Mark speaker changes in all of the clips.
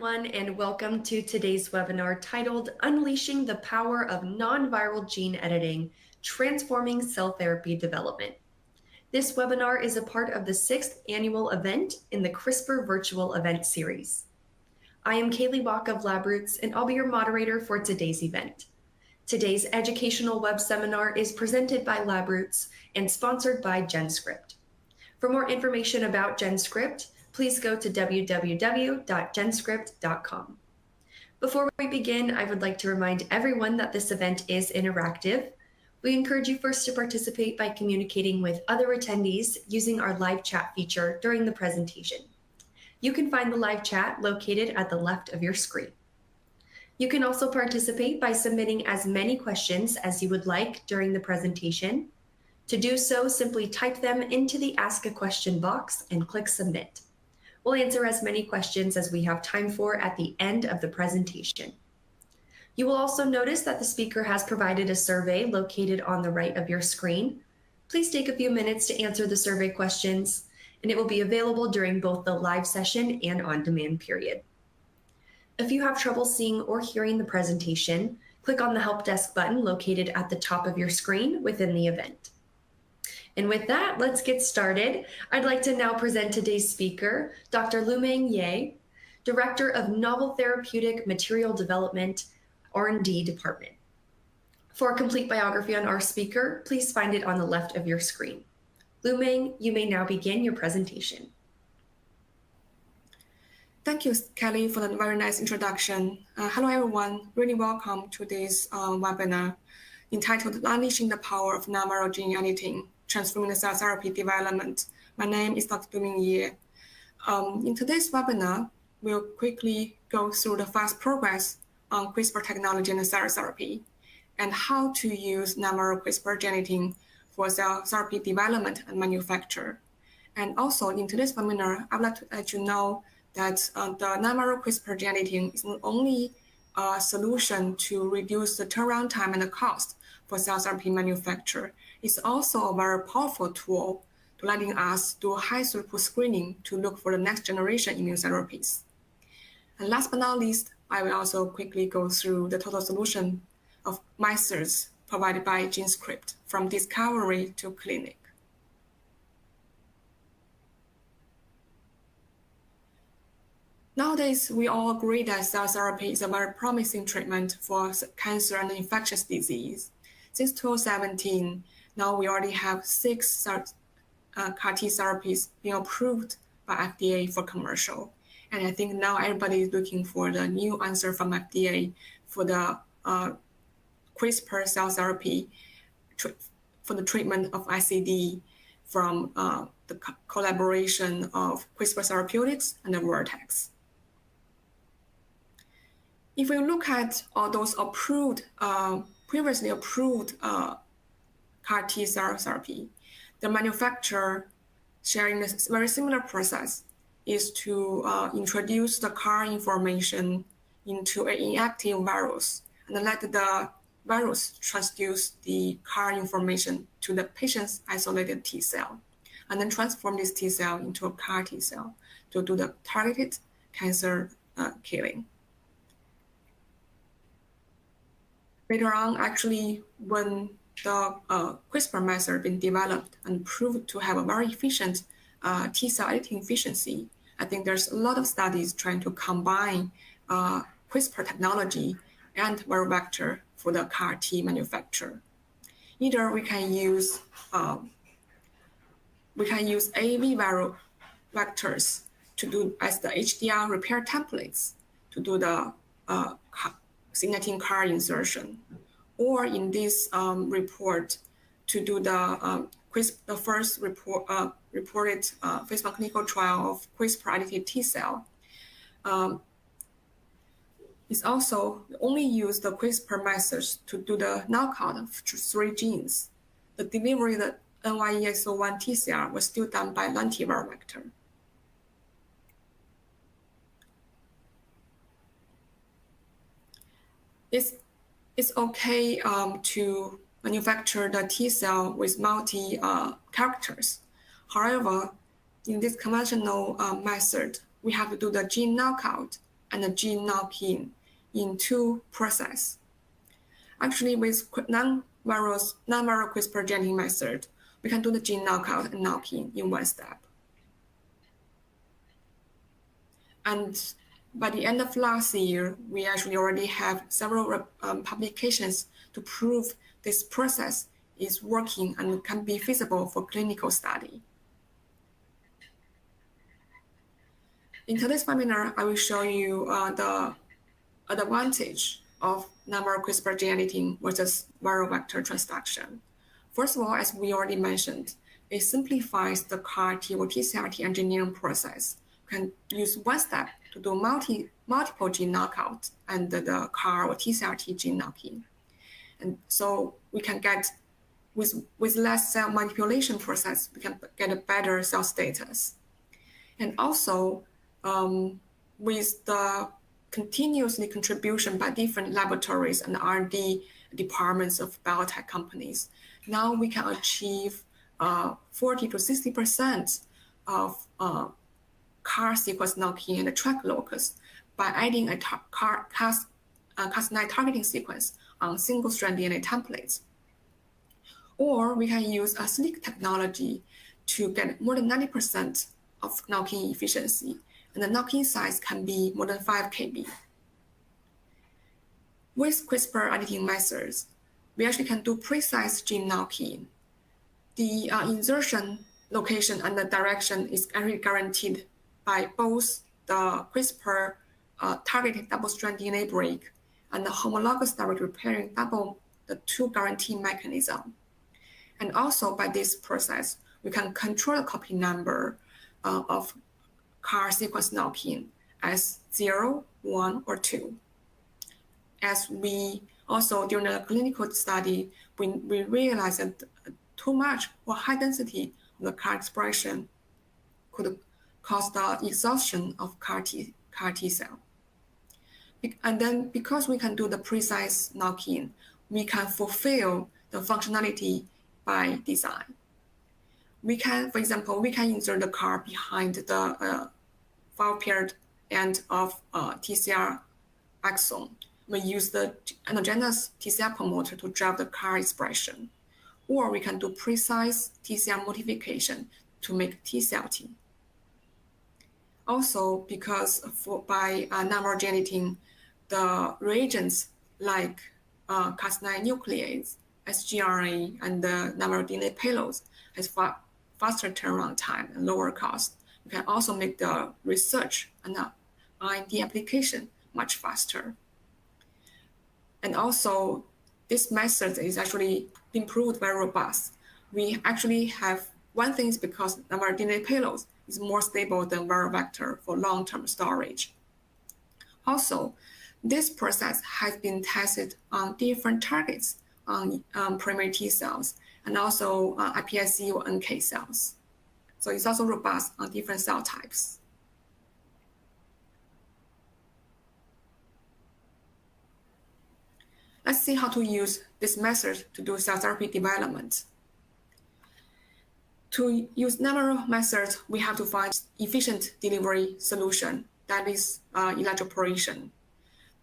Speaker 1: everyone, and welcome to today's webinar titled Unleashing the Power of Non-Viral Gene Editing, Transforming Cell Therapy Development. This webinar is a part of the 6th annual event in the CRISPR virtual event series. I am Kaylee Walk of LabRoots, and I'll be your moderator for today's event. Today's educational web seminar is presented by LabRoots and sponsored by GenScript. For more information about GenScript, please go to www.genscript.com. Before we begin, I would like to remind everyone that this event is interactive. We encourage you first to participate by communicating with other attendees using our live chat feature during the presentation. You can find the live chat located at the left of your screen. You can also participate by submitting as many questions as you would like during the presentation. To do so, simply type them into the Ask a Question box and click Submit. We'll answer as many questions as we have time for at the end of the presentation. You will also notice that the speaker has provided a survey located on the right of your screen. Please take a few minutes to answer the survey questions, and it will be available during both the live session and on-demand period. If you have trouble seeing or hearing the presentation, click on the Help Desk button located at the top of your screen within the event. And with that, let's get started. I'd like to now present today's speaker, Dr. Lumeng Ye, Director of Novel Therapeutic Material Development, R&D Department. For a complete biography on our speaker, please find it on the left of your screen. Lumeng, you may now begin your presentation.
Speaker 2: Thank you, Kelly, for the very nice introduction. Hello, everyone. Really welcome to this webinar entitled Unleashing the Power of Non-Viral Gene Editing, Transforming the Cell Therapy Development. My name is Dr. Lumeng Ye. In today's webinar, we'll quickly go through the fast progress on CRISPR technology and cell therapy, and how to use non-viral CRISPR gene editing for cell therapy development and manufacture. And also, in today's webinar, I'd like to let you know that the non-viral CRISPR gene editing is not only a solution to reduce the turnaround time and the cost for cell therapy manufacture. It's also a very powerful tool to letting us do high throughput screening to look for the next generation immune therapies. And last but not least, I will also quickly go through the total solution of methods provided by GenScript from discovery to clinic. Nowadays, we all agree that cell therapy is a very promising treatment for cancer and infectious disease. Since 2017, now we already have 6 CAR-T therapies being approved by FDA for commercial. And I think now everybody is looking for the new answer from FDA for the CRISPR cell therapy for the treatment of ICD from the collaboration of CRISPR Therapeutics and the Vertex. If we look at all those approved, previously approved CAR-T cell therapy, the manufacturer sharing a very similar process is to introduce the CAR information into an inactive virus and let the virus transduce the CAR information to the patient's isolated T cell, and then transform this T cell into a CAR T cell to do the targeted cancer killing. Later on, actually, when the CRISPR method been developed and proved to have a very efficient T cell editing efficiency, I think there's a lot of studies trying to combine CRISPR technology and viral vector for the CAR T manufacture. Either we can use AAV viral vectors to do as the HDR repair templates to do the signating CAR insertion, or in this report to do the first reported phase 1 clinical trial of CRISPR-edited T cell. It's also only use the CRISPR methods to do the knockout of 3 genes. The delivery of the NY-ESO1 TCR was still done by lentiviral vector. It's okay to manufacture the T cell with multi characters. However, in this conventional method, we have to do the gene knockout and the gene knock-in in two processes. Actually, with non-viral CRISPR gene editing method, we can do the gene knockout and knock-in in one step. And by the end of last year, we actually already have several publications to prove this process is working and can be feasible for clinical study. In today's webinar, I will show you the advantage of non-viral CRISPR gene editing versus viral vector transduction. First of all, as we already mentioned, it simplifies the CAR-T or TCR-T engineering process. You can use one step to do multiple gene knockout and the CAR or TCR-T gene knock-in. And so we can get, with less cell manipulation process, we can get a better cell status. And also, with the continuously contribution by different laboratories and R&D departments of biotech companies, now we can achieve 40 to 60% of CAR sequence knock-in and the track locus by adding a Cas9 targeting sequence on single-strand DNA templates. Or we can use a SLEEK technology to get more than 90% of knock-in efficiency, and the knock-in size can be more than 5 kb. With CRISPR editing methods, we actually can do precise gene knock-in. The insertion location and the direction is actually guaranteed by both the CRISPR targeted double-strand DNA break and the homologous direct repairing the two guarantee mechanism. And also by this process, we can control the copy number of CAR sequence knock-in as 0, 1, or 2. As we also, during the clinical study, we realized that too much or high density of the CAR expression could cause the exhaustion of CAR T cell. And then because we can do the precise knock-in, we can fulfill the functionality by design. We can, for example, we can insert the CAR behind the file paired end of TCR exon. We use the endogenous TCR promoter to drive the CAR expression. Or we can do precise TCR modification to make T-cell T. Also, because by non-viral gene editing, the reagents like Cas9 nuclease, sgRNA, and the non-viral DNA payloads has faster turnaround time and lower cost. We can also make the research and the R&D application much faster. And also, this method is actually improved very robust. We actually have one thing is because our DNA payloads is more stable than viral vector for long-term storage. Also, this process has been tested on different targets on primary T cells and also iPSC or NK cells. So it's also robust on different cell types. Let's see how to use this method to do cell therapy development. To use non-viral methods, we have to find efficient delivery solution, that is electroporation.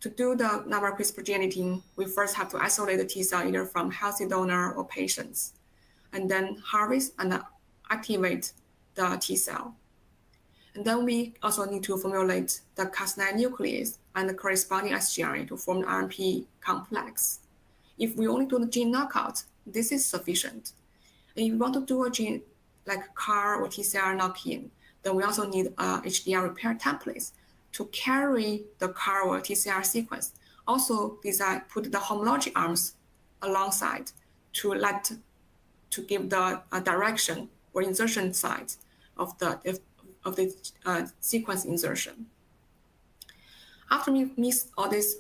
Speaker 2: To do the non-viral CRISPR gene editing, we first have to isolate the T cell either from healthy donor or patients, and then harvest and activate the T cell. And then we also need to formulate the Cas9 nuclease and the corresponding sgRNA to form the RNP complex. If we only do the gene knockout, this is sufficient. And if you want to do a gene like CAR or TCR knock-in, then we also need HDR repair templates to carry the CAR or TCR sequence. Also put the homology arms alongside to give the direction or insertion site of the sequence insertion. After we mix all this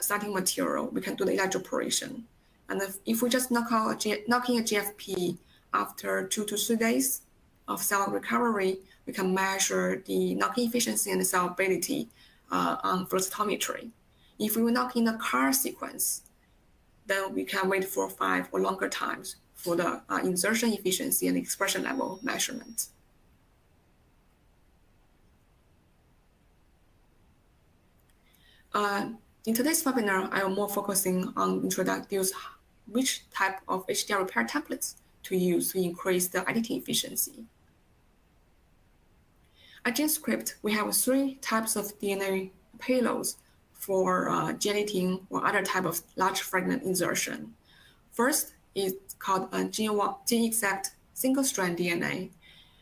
Speaker 2: starting material, we can do the electroporation. And if we just knock in a GFP after 2 to 3 days of cell recovery, we can measure the knock-in efficiency and the cellability on flow cytometry. If we knock in a CAR sequence, then we can wait for 5 or longer times for the insertion efficiency and expression level measurement. In today's webinar, I am more focusing on introduce which type of HDR repair templates to use to increase the editing efficiency. At GenScript, we have 3 types of DNA payloads for gene editing or other type of large fragment insertion. First is called a gene-exact single-strand DNA.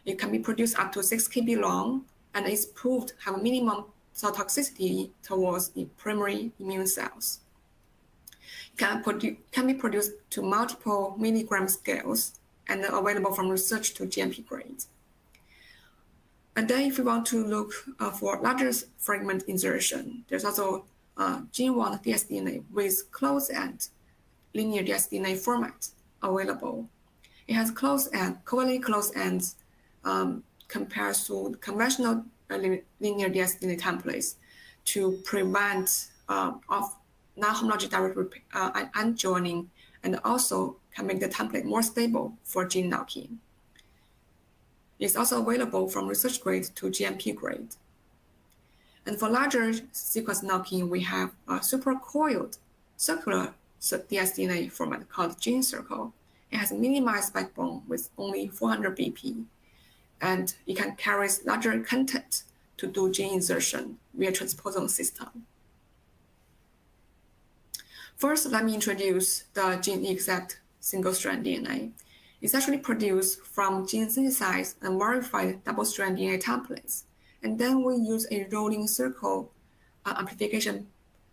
Speaker 2: It can be produced up to 6 kb long, and is proved to have a minimum cell toxicity towards the primary immune cells. It can be produced to multiple milligram scales and available from research to GMP grade. And then if we want to look for larger fragment insertion, there's also gene-1 dsDNA with closed-end linear dsDNA format available. It has covalently closed ends compared to conventional linear dsDNA templates to prevent of non-homology direct unjoining, and also can make the template more stable for gene knocking. It's also available from research grade to GMP grade. And for larger sequence knocking, we have a supercoiled circular dsDNA format called GenCircle. It has a minimized backbone with only 400 BP, and it can carry larger content to do gene insertion via transposon system. First, let me introduce the gene-exact single-strand DNA. It's actually produced from gene-synthesized and verified double-strand DNA templates. And then we use a rolling circle amplification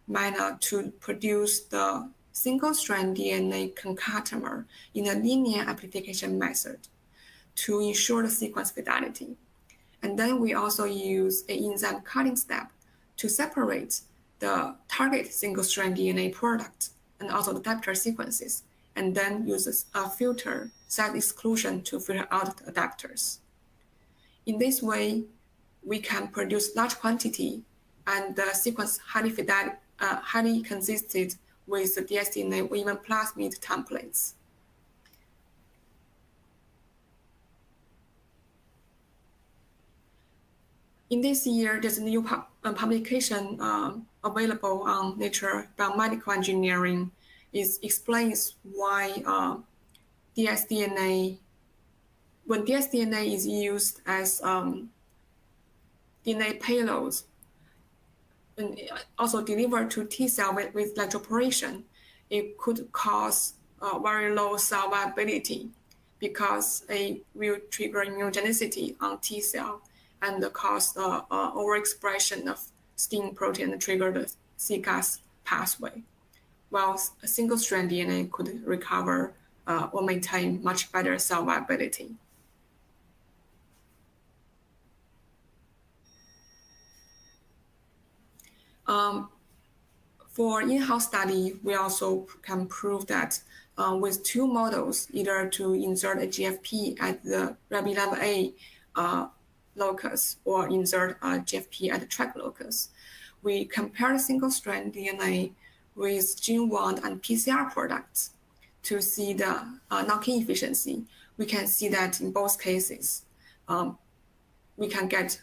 Speaker 2: manner to produce the single-strand DNA concatenator in a linear amplification method to ensure the sequence fidelity. And then we also use an enzyme cutting step to separate the target single-strand DNA product and also the adapter sequences, and then uses a filter site exclusion to filter out the adapters. In this way, we can produce large quantity and the sequence highly consistent with the dsDNA or even plasmid templates. In this year, there's a new publication available on Nature Biomedical Engineering. It explains why dsDNA, when dsDNA is used as DNA payloads, and also delivered to T cell with electroporation, it could cause very low cell viability because it will trigger immunogenicity on T cell and cause overexpression of STING protein and trigger the CGAS pathway, while a single-strand DNA could recover or maintain much better cell viability. For in-house study, we also can prove that with 2 models, either to insert a GFP at the Rabi level A locus or insert a GFP at the track locus, we compare single-strand DNA with gene-1 and PCR products to see the knocking efficiency. We can see that in both cases, we can get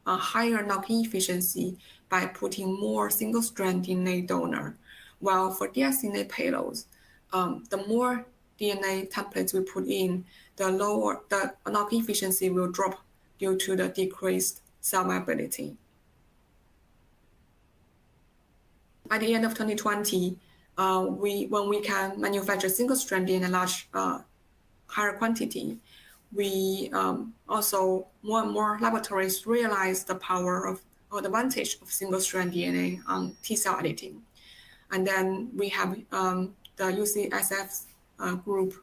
Speaker 2: a higher knocking efficiency by putting more single-strand DNA donor. While for dsDNA payloads, the more DNA templates we put in, the lower the knocking efficiency will drop due to the decreased cell viability. At the end of 2020, when we can manufacture single-strand in a large, higher quantity, we also more and more laboratories realize the power of or the advantage of single-strand DNA on T cell editing. And then we have the UCSF group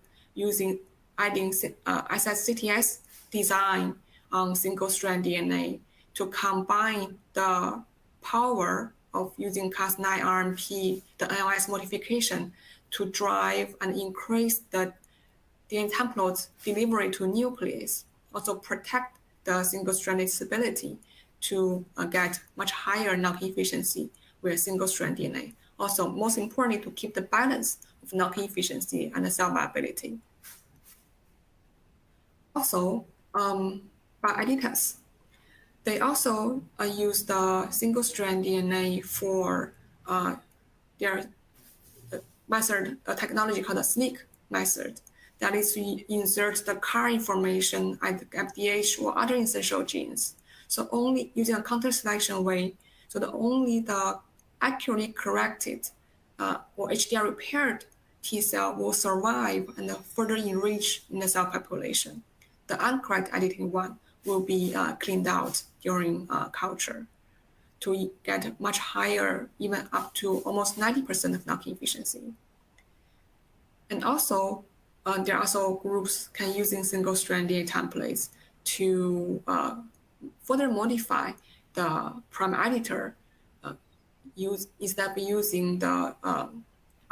Speaker 2: adding SSCTS design on single-strand DNA to combine the power of using Cas9 RMP, the NLS modification, to drive and increase the DNA template delivery to nucleus, also protect the single-stranded stability to get much higher knocking efficiency with single-strand DNA. Also, most importantly, to keep the balance of knocking efficiency and the cell viability. Also, by Editas, they also use the single-strand DNA for their method, a technology called the SNEAK method. That is to insert the CAR information at the FDH or other essential genes. So only using a counter selection way, so only the accurately corrected or HDR repaired T cell will survive and further enrich in the cell population. The uncorrect editing one will be cleaned out during culture to get much higher, even up to almost 90% of knocking efficiency. And also, there are also groups can using single-strand DNA templates to further modify the prime editor instead of using the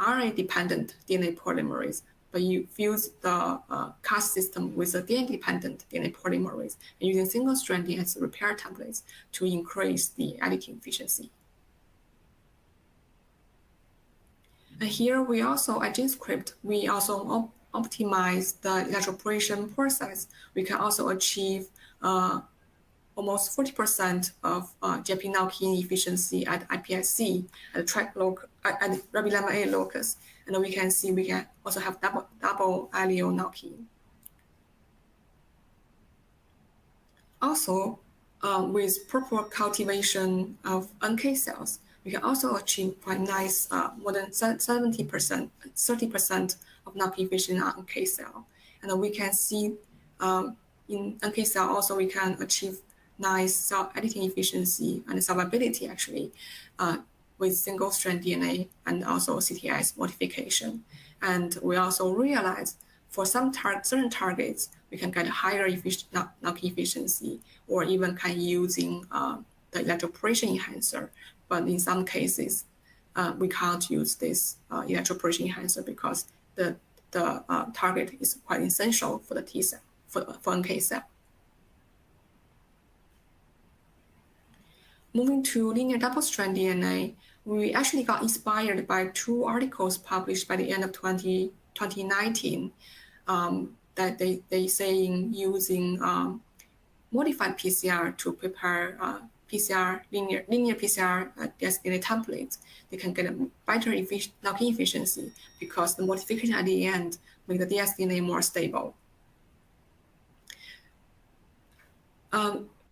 Speaker 2: RNA-dependent DNA polymerase, but you fuse the Cas system with a DNA-dependent DNA polymerase and using single-strand DNA as repair templates to increase the editing efficiency. And here we also, at GenScript, we also optimize the electroporation process. We can also achieve almost 40% of JP knock-in efficiency at iPSC at Lumeng Ye locus. And we can see we can also have double allele knock-in. Also, with proper cultivation of NK cells, we can also achieve quite nice, more than 70%, 30% of knock-in efficiency on NK cell. And we can see in NK cell also we can achieve nice cell editing efficiency and survivability actually with single-strand DNA and also CTS modification. And we also realize for some certain targets, we can get higher knock-in efficiency or even can using the electroporation enhancer. But in some cases, we can't use this electroporation enhancer because the target is quite essential for the T cell, for NK cell. Moving to linear double-strand DNA, we actually got inspired by 2 articles published by the end of 2019 that they saying using modified PCR to prepare PCR linear PCR DNA templates, they can get a better knock-in efficiency because the modification at the end make the dsDNA more stable.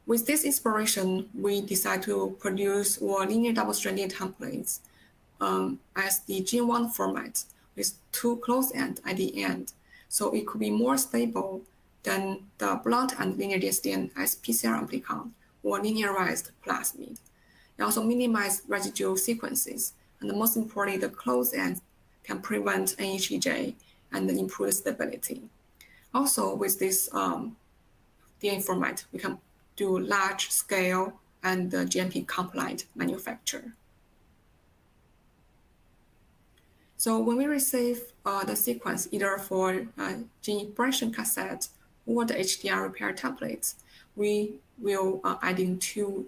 Speaker 2: With this inspiration, we decided to produce linear double-strand DNA templates as the Gen1 format with 2 close ends at the end. So it could be more stable than the blunt and linear dsDNA as PCR amplicon or linearized plasmid. It also minimizes residual sequences. And most importantly, the close ends can prevent NHEJ and improve stability. Also, with this DNA format, we can do large scale and GMP compliant manufacture. So when we receive the sequence either for gene expression cassette or the HDR repair templates, we will add in 2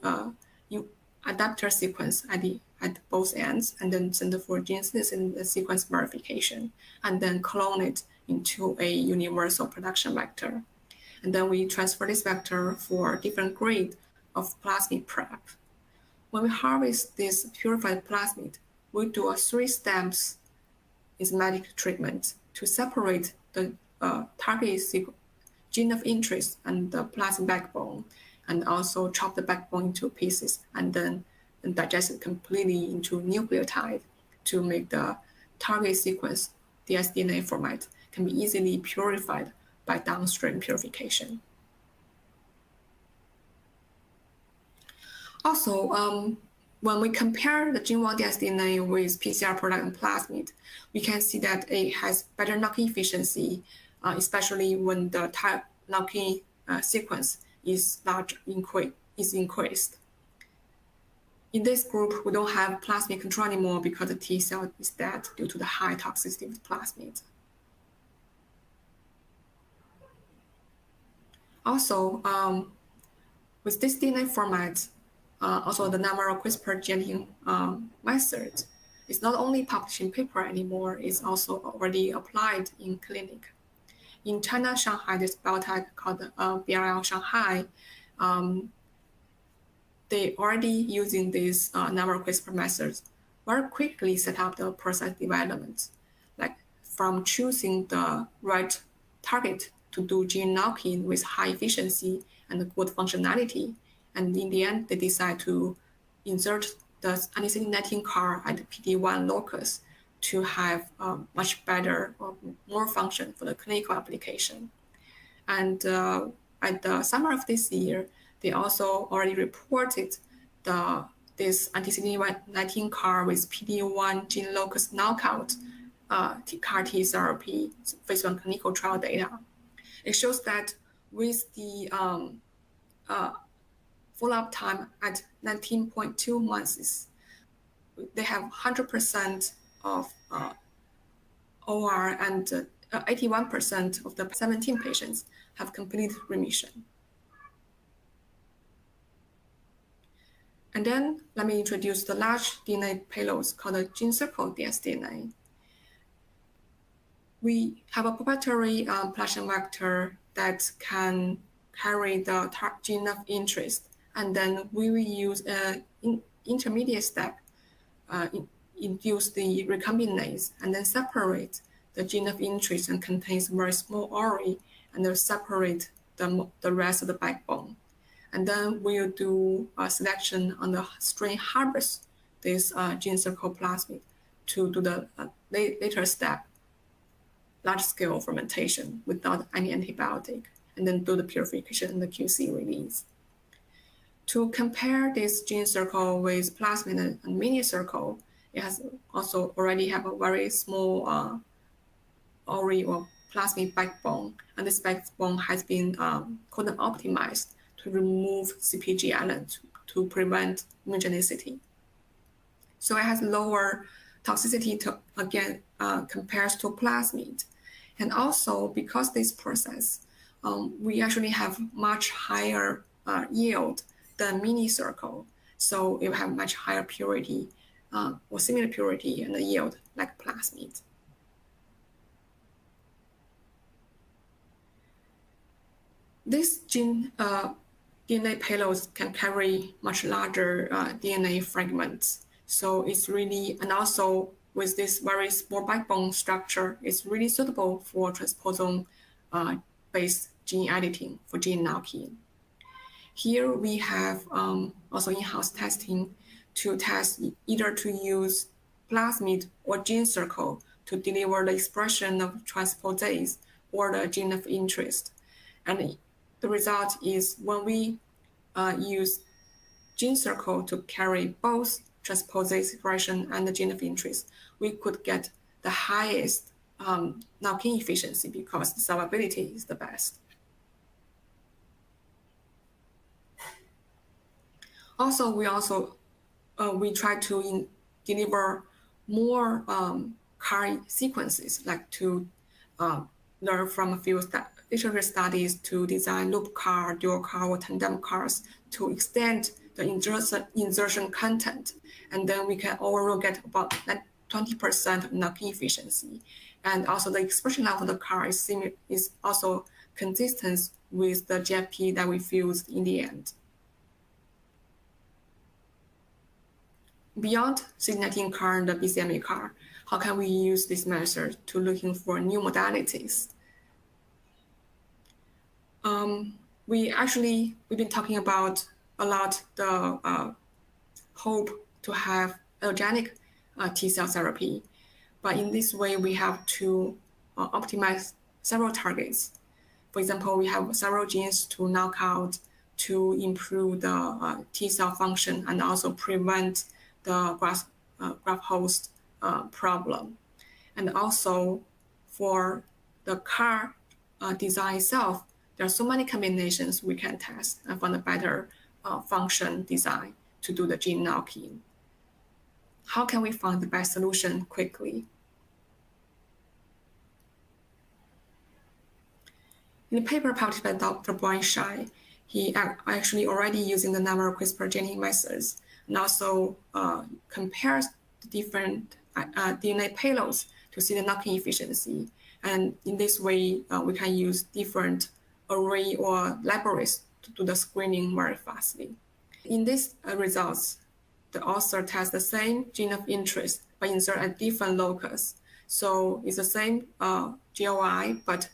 Speaker 2: new adapter sequence at both ends and then send it for gene synthesis and the sequence verification and then clone it into a universal production vector. And then we transfer this vector for different grade of plasmid prep. When we harvest this purified plasmid, we do a 3 steps enzymatic treatment to separate the target gene of interest and the plasmid backbone, and also chop the backbone into pieces and then digest it completely into nucleotide to make the target sequence dsDNA format can be easily purified by downstream purification. Also, when we compare the Gen1 dsDNA with PCR product and plasmid, we can see that it has better knock-in efficiency, especially when the knock-in sequence is increased. In this group, we don't have plasmid control anymore because the T cell is dead due to the high toxicity of plasmid. Also, with this DNA format, also the number of CRISPR gene method is not only published in paper anymore, it's also already applied in clinic. In China, Shanghai, there's a biotech called BRL Shanghai. They already using this number of CRISPR methods very quickly set up the process development, like from choosing the right target to do gene knocking with high efficiency and good functionality. And in the end, they decide to insert the anti-CD19 CAR at the PD-1 locus to have much better or more function for the clinical application. And at the summer of this year, they also already reported this anti-CD19 CAR with PD-1 gene locus knockout CAR T therapy phase 1 clinical trial data. It shows that with the follow-up time at 19.2 months, they have 100% of OR and 81% of the 17 patients have complete remission. And then let me introduce the large DNA payloads called the GenScript dsDNA. We have a proprietary plasmid vector that can carry the gene of interest, and then we will use an intermediate step, induce the recombinase, and then separate the gene of interest and contains very small RNA, and then separate the rest of the backbone. And then we'll do a selection on the strain harbors this GenScript plasmid to do the later step, large-scale fermentation without any antibiotic, and then do the purification and the QC release. To compare this GenScript with plasmid and mini-circle, it has also already have a very small RNA or plasmid backbone, and this backbone has been codon optimized to remove CpG island to prevent immunogenicity. So it has lower toxicity to, again, compares to plasmid. And also because this process, we actually have much higher yield than mini circle. So it will have much higher purity or similar purity and the yield like plasmid. This DNA payloads can carry much larger DNA fragments. So it's really, and also with this very small backbone structure, it's really suitable for transposon-based gene editing for gene knocking. Here we have also in-house testing to test either to use plasmid or GenScript to deliver the expression of transposase or the gene of interest. And the result is when we use GenScript to carry both transposase expression and the gene of interest, we could get the highest knocking efficiency because the solubility is the best. Also, we try to deliver more CAR sequences, like to learn from a few literature studies to design loop CAR, dual CAR, or tandem CARs to extend the insertion content. And then we can overall get about 20% knocking efficiency. And also the expression level of the CAR is also consistent with the GFP that we fused in the end. Beyond CD19 CAR and the BCMA CAR, how can we use this method to looking for new modalities? We've been talking about a lot the hope to have allogeneic T-cell therapy, but in this way we have to optimize several targets. For example, we have several genes to knock out to improve the T-cell function and also prevent the graft host problem. And also for the CAR design itself, there are so many combinations we can test and find a better function design to do the gene knocking. How can we find the best solution quickly? In the paper published by Dr. Brian Shai, he actually already using the number of CRISPR gene methods and also compares the different DNA payloads to see the knocking efficiency. And in this way, we can use different array or libraries to do the screening very fastly. In these results, the author tests the same gene of interest but insert at different locus. So it's the same GOI, but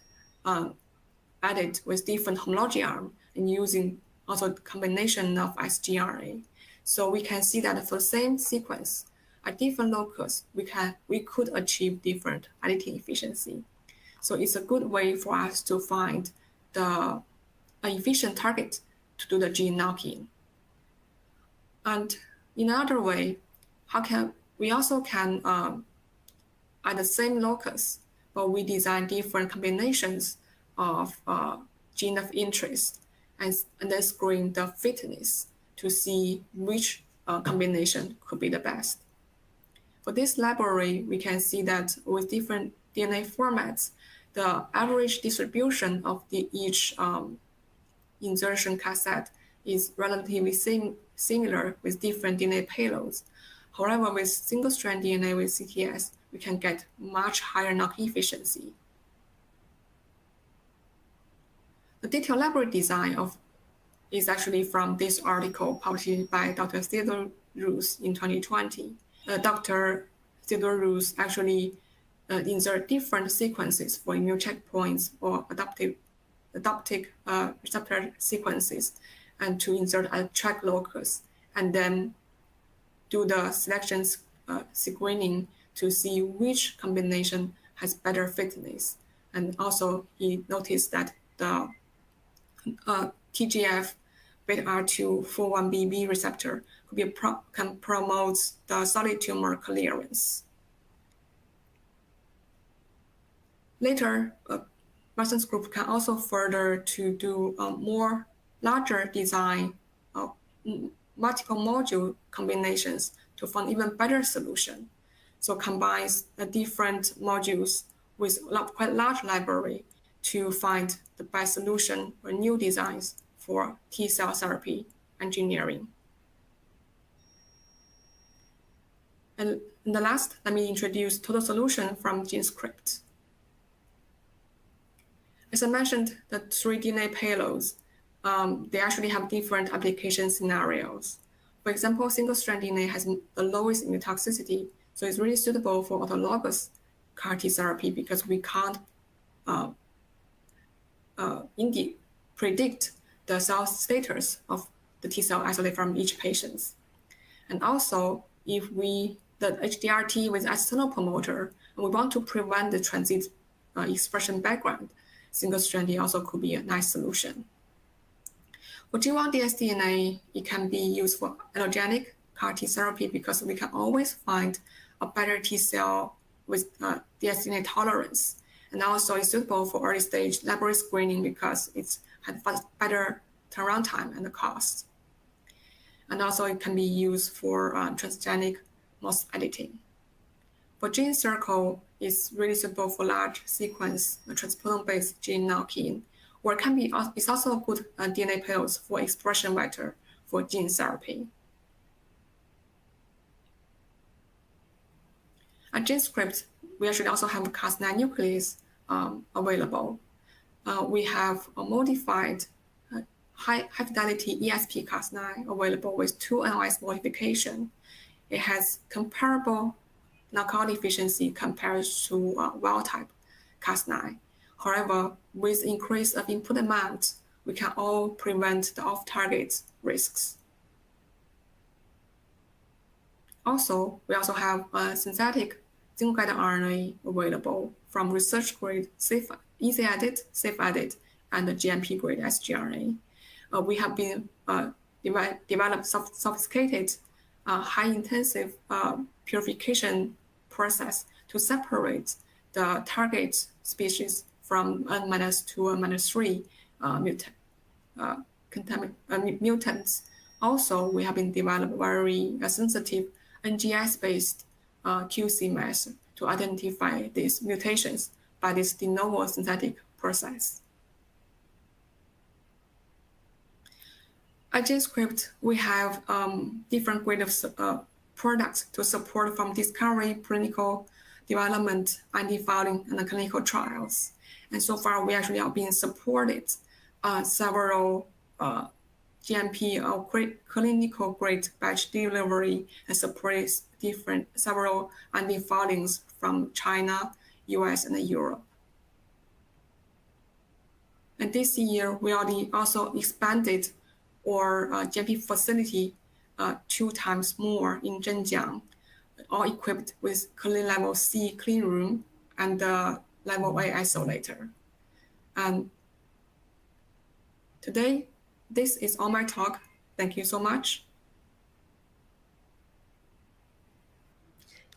Speaker 2: added with different homology arm and using also combination of sgRNA. So we can see that for the same sequence at different locus, we could achieve different editing efficiency. So it's a good way for us to find an efficient target to do the gene knocking. And in another way, we also can at the same locus, but we design different combinations of gene of interest and then screen the fitness to see which combination could be the best. For this library, we can see that with different DNA formats, the average distribution of each insertion cassette is relatively similar with different DNA payloads. However, with single-strand DNA with CTS, we can get much higher knock-in efficiency. The detailed library design is actually from this article published by Dr. Theodore Roos in 2020. Dr. Theodore Roos actually insert different sequences for immune checkpoints or adaptive receptor sequences, and to insert a track locus, and then do the selection screening to see which combination has better fitness. And also he noticed that the TGF beta-R241BB receptor can promote the solid tumor clearance. Later, Marston's group can also further to do more larger design of multiple module combinations to find even better solution. So combines the different modules with quite large library to find the best solution or new designs for T-cell therapy engineering. And the last, let me introduce total solution from GenScript. As I mentioned, the 3 DNA payloads, they actually have different application scenarios. For example, single-strand DNA has the lowest immune toxicity, so it's really suitable for autologous CAR T therapy because we can't predict the cell status of the T cell isolated from each patient. And also, if the HDRT with external promoter, and we want to prevent the transit expression background, single-strand DNA also could be a nice solution. For G1 dsDNA, it can be used for allogenic CAR T therapy because we can always find a better T cell with dsDNA tolerance. And also it's suitable for early stage library screening because it's had better turnaround time and the cost. And also it can be used for transgenic mouse editing. For GenCircle, it's really suitable for large sequence transposon-based gene knock-in, or it's also a good DNA payloads for expression vector for gene therapy. At GenScript, we actually also have Cas9 nuclease available. We have a modified high fidelity ESP Cas9 available with 2 NOS modification. It has comparable knockout efficiency compared to wild-type Cas9. However, with increase of input amount, we can all prevent the off-target risks. Also, we also have a synthetic single-guided RNA available from research-grade easy edit, safe edit, and the GMP-grade sgRNA. We have been developed sophisticated, high-intensive purification process to separate the target species from N-2 and -3 mutants. Also, we have been developed very sensitive NGS-based QC method to identify these mutations by this de novo synthetic process. At GenScript, we have different grades of products to support from discovery, clinical development, IND filing, and the clinical trials. And so far, we actually are being supported several GMP or clinical grade batch delivery and supports several IND filings from China, US, and Europe. And this year, we already also expanded our GMP facility 2 times more in Zhenjiang, all equipped with clean level C clean room and level A isolator. And today, this is all my talk. Thank you so much.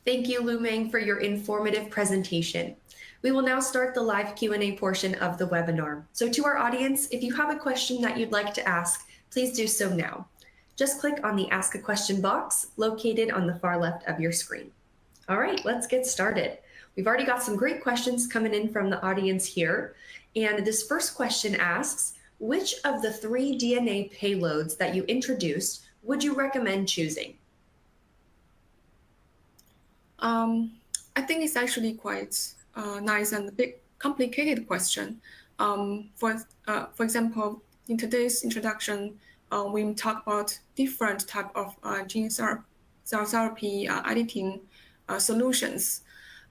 Speaker 1: Thank you, Lumeng, for your informative presentation. We will now start the live Q&A portion of the webinar. So to our audience, if you have a question that you'd like to ask, please do so now. Just click on the Ask a Question box located on the far left of your screen. All right, let's get started. We've already got some great questions coming in from the audience here. And this first question asks, which of the 3 DNA payloads that you introduced would you recommend choosing?
Speaker 2: I think it's actually quite nice and a bit complicated question. For example, in today's introduction, we talk about different type of gene cell therapy editing solutions.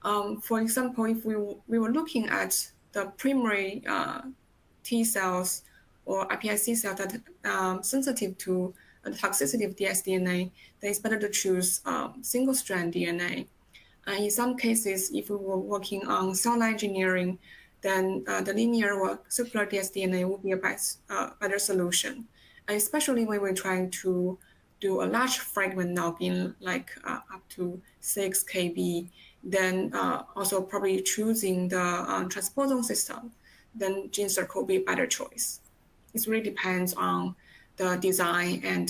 Speaker 2: For example, if we were looking at the primary T cells or iPSC cells that are sensitive to the toxicity of dsDNA, then it's better to choose single-strand DNA. In some cases, if we were working on cell line engineering, then the linear or circular dsDNA would be a better solution. And especially when we're trying to do a large fragment knock-in, like up to 6 kb, then also probably choosing the transposon system, then GenScript will be a better choice. It really depends on the design and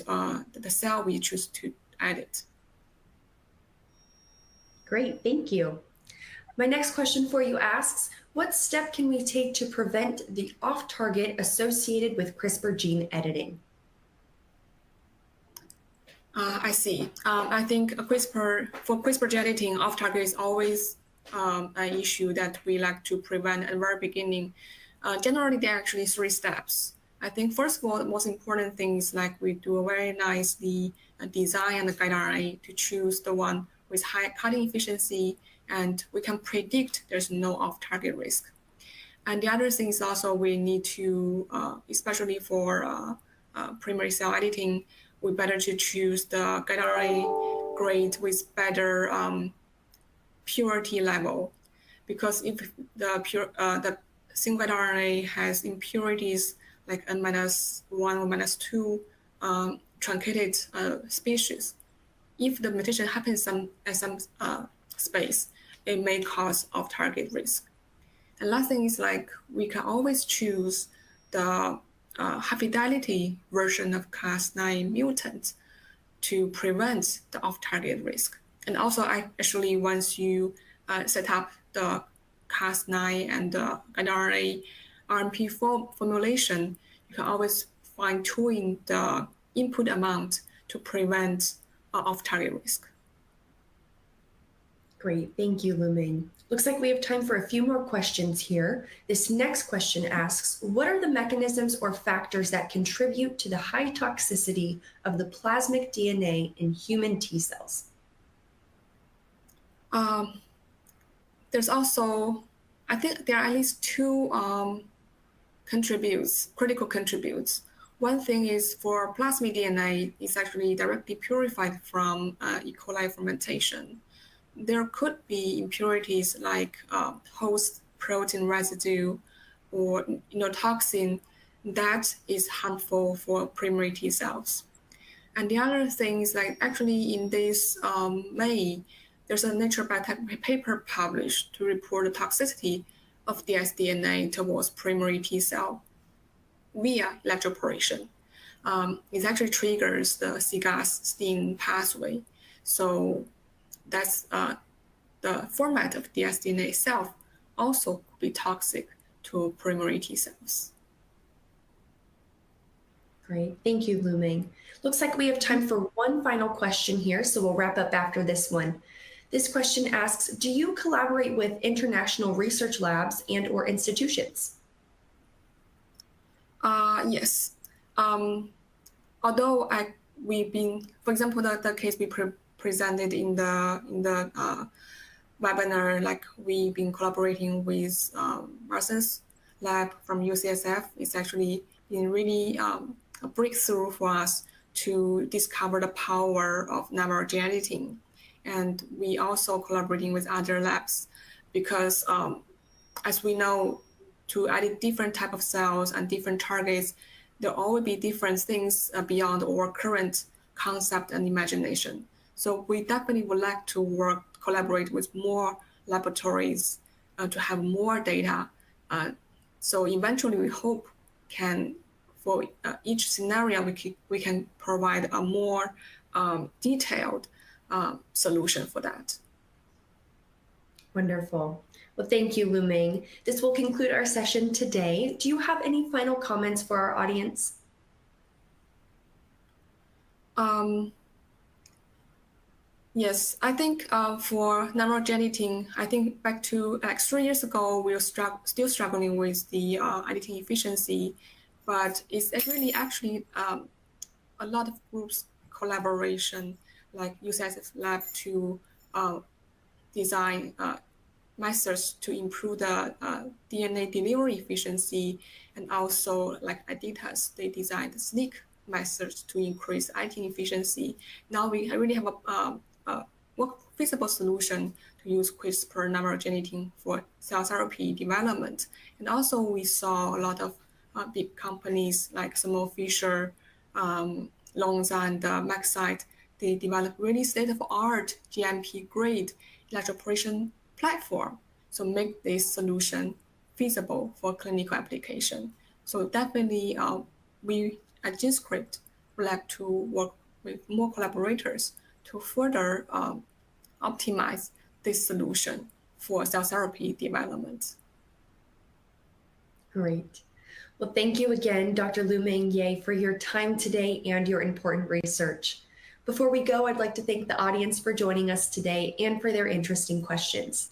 Speaker 2: the cell we choose to edit.
Speaker 1: Great, thank you. My next question for you asks, what step can we take to prevent the off-target associated with CRISPR gene editing?
Speaker 2: I see. I think for CRISPR gene editing, off-target is always an issue that we like to prevent at the very beginning. Generally, there are actually 3 steps. I think first of all, the most important thing is like we do a very nicely design and guide RNA to choose the one with high cutting efficiency, and we can predict there's no off-target risk. And the other thing is also we need to, especially for primary cell editing, we better to choose the guide RNA grade with better purity level, because if the single guide RNA has impurities like N-1 or -2 truncated species, if the mutation happens at some space, it may cause off-target risk. And last thing is like we can always choose the high fidelity version of Cas9 mutant to prevent the off-target risk. And also, actually, once you set up the Cas9 and the guide RNA RNP formulation, you can always fine-tune the input amount to prevent off-target risk.
Speaker 1: Great, thank you, Lumeng. Looks like we have time for a few more questions here. This next question asks, what are the mechanisms or factors that contribute to the high toxicity of the plasmid DNA in human T cells?
Speaker 2: There's also, I think there are at least 2 critical contributes. One thing is for plasmid DNA, it's actually directly purified from E. coli fermentation. There could be impurities like host protein residue or toxin that is harmful for primary T cells. And the other thing is like actually in this May, there's a Nature Biotech paper published to report the toxicity of dsDNA towards primary T cell via electroporation. It actually triggers the cGAS STING pathway. So that's the format of dsDNA itself also could be toxic to primary T cells.
Speaker 1: Great, thank you, Lumeng. Looks like we have time for one final question here, so we'll wrap up after this one. This question asks, do you collaborate with international research labs and or institutions?
Speaker 2: Yes. although we've been, for example, the case we presented in the webinar, like we've been collaborating with Marston's lab from UCSF. It's actually been really a breakthrough for us to discover the power of nanometer gene editing. And we also collaborating with other labs because as we know, to edit different type of cells and different targets, there will be different things beyond our current concept and imagination. So we definitely would like to collaborate with more laboratories to have more data. So eventually we hope for each scenario, we can provide a more detailed solution for that.
Speaker 1: Wonderful. Well, thank you, Lumeng. This will conclude our session today. Do you have any final comments for our audience?
Speaker 2: Yes, I think for nanometer gene editing, I think back to like 3 years ago, we were still struggling with the editing efficiency, but it's really actually a lot of groups collaboration, like UCSF lab to design methods to improve the DNA delivery efficiency, and also like Adidas, they designed SNEAK methods to increase editing efficiency. Now we really have a feasible solution to use CRISPR nanometer gene editing for cell therapy development. And also we saw a lot of big companies like Thermo Fisher, Lonza, and Maxcyte. They developed really state-of-art GMP grade electroporation platform, so make this solution feasible for clinical application. So definitely we at GenScript would like to work with more collaborators to further optimize this solution for cell therapy development.
Speaker 1: Great. Well, thank you again, Dr. Lumeng Ye, for your time today and your important research. Before we go, I'd like to thank the audience for joining us today and for their interesting questions.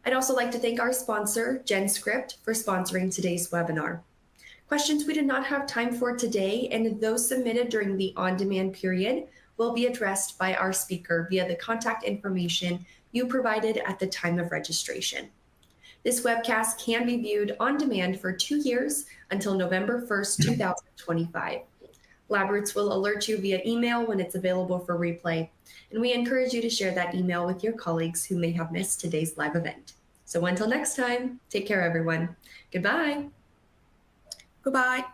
Speaker 1: I'd also like to thank our sponsor, GenScript, for sponsoring today's webinar. Questions we did not have time for today and those submitted during the on-demand period will be addressed by our speaker via the contact information you provided at the time of registration. This webcast can be viewed on demand for 2 years until November 1st, 2025. LabRoots will alert you via email when it's available for replay, and we encourage you to share that email with your colleagues who may have missed today's live event. So until next time, take care, everyone. Goodbye.
Speaker 2: Goodbye.